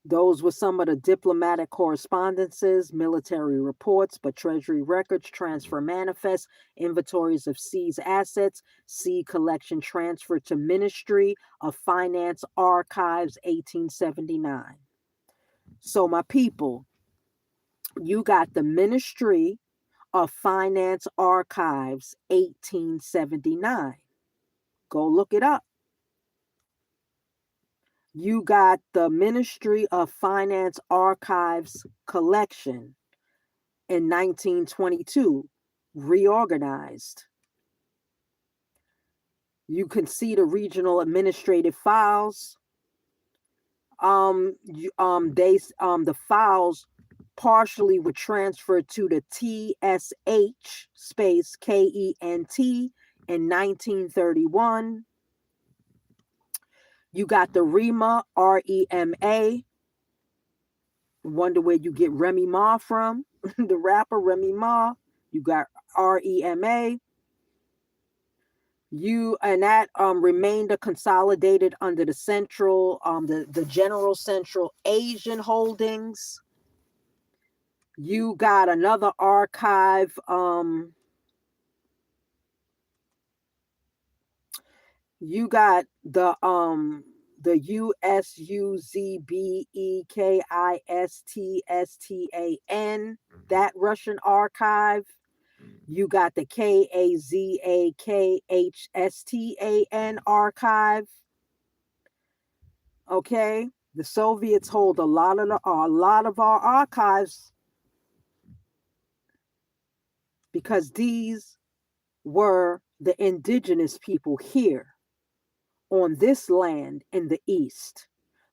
Those were some of the diplomatic correspondences, military reports, but treasury records, transfer manifests, inventories of seized assets, seed collection transferred to Ministry of Finance Archives, 1879. So, my people, you got the Ministry of Finance Archives, 1879. Go look it up. You got the Ministry of Finance Archives collection in 1922, reorganized. You can see the regional administrative files. The files partially were transferred to the TSH space KENT in 1931. You got the REMA, REMA. Wonder where you get Remy Ma from. The rapper Remy Ma. You got REMA. That remained consolidated under the central, the General Central Asian Holdings. You got another archive. You got the USUZBEKISTSTAN, that Russian archive. You got the KAZAKHSTAN archive. Okay, the Soviets hold a lot of our archives because these were the indigenous people here on this land in the East.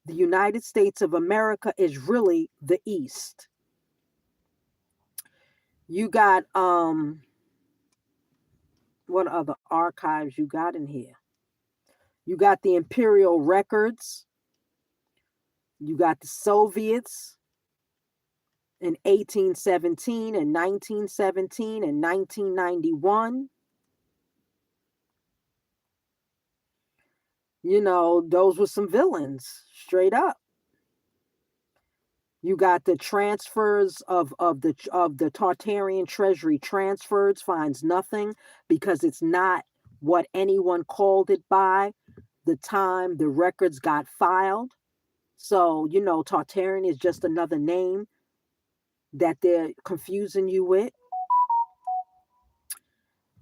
The United States of America is really the East. You got what other archives you got in here? You got the Imperial Records. You got the Soviets in 1817 and 1917 and 1991. Those were some villains, straight up. You got the transfers of the Tartarian treasury transfers, finds nothing because it's not what anyone called it by the time the records got filed. So, Tartarian is just another name that they're confusing you with.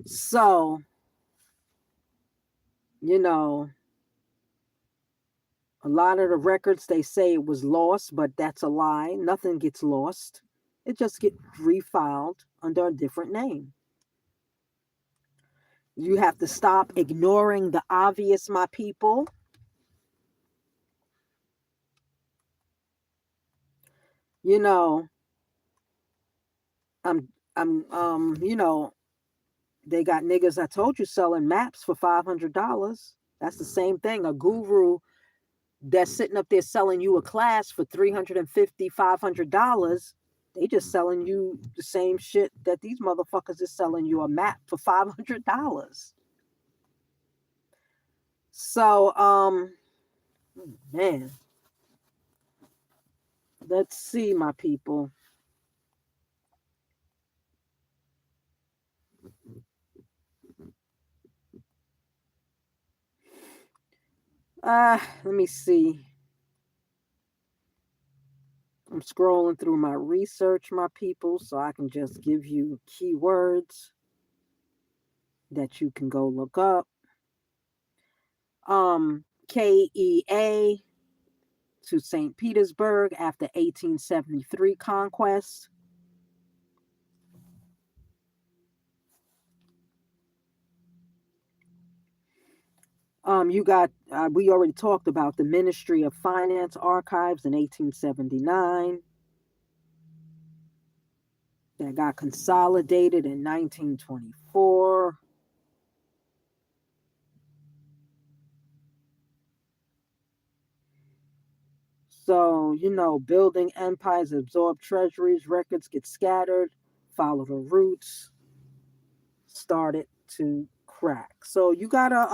So, a lot of the records, they say it was lost, but that's a lie. Nothing gets lost. It just gets refiled under a different name. You have to stop ignoring the obvious, my people. I'm they got niggas, I told you, selling maps for $500. That's the same thing. A guru that's sitting up there selling you a class for $350, $500. They just selling you the same shit that these motherfuckers is selling you, a map for $500. So, man, let's see, my people. Let me see. I'm scrolling through my research, my people, so I can just give you keywords that you can go look up. KEA to St. Petersburg after 1873 conquest. You got we already talked about the Ministry of Finance archives in 1879 that got consolidated in 1924. So, building empires absorb treasuries, records get scattered, follow the roots, started to crack. So you gotta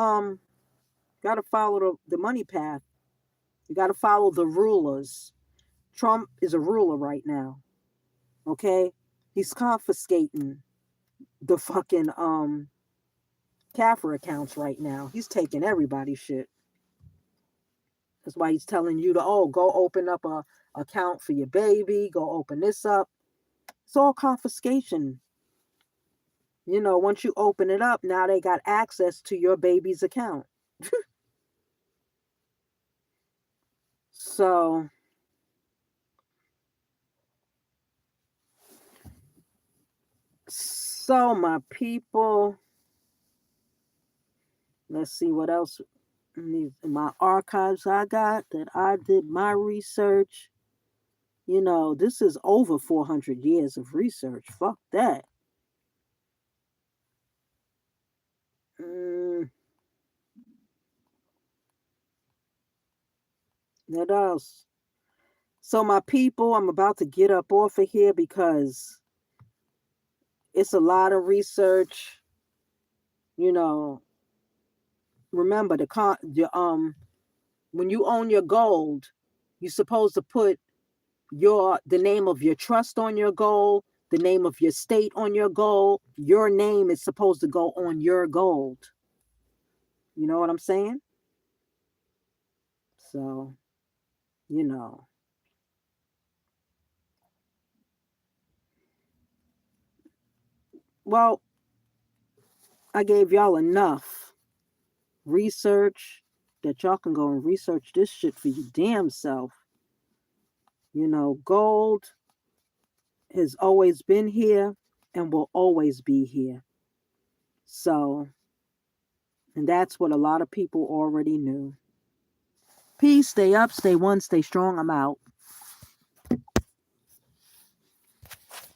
follow the money path. You gotta follow the rulers. Trump is a ruler right now. Okay? He's confiscating the fucking CAFR accounts right now. He's taking everybody's shit. That's why he's telling you to go open up a account for your baby, go open this up. It's all confiscation. Once you open it up, now they got access to your baby's account. So, my people, let's see what else in my archives I got that I did my research. This is over 400 years of research. Fuck that. Mm, what else? So, my people, I'm about to get up off of here because it's a lot of research. You know, remember when you own your gold, you're supposed to put the name of your trust on your gold, the name of your state on your gold. Your name is supposed to go on your gold. You know what I'm saying? So, you know. Well, I gave y'all enough research that y'all can go and research this shit for your damn self. Gold has always been here and will always be here. So, and that's what a lot of people already knew. Peace, stay up, stay one, stay strong. I'm out.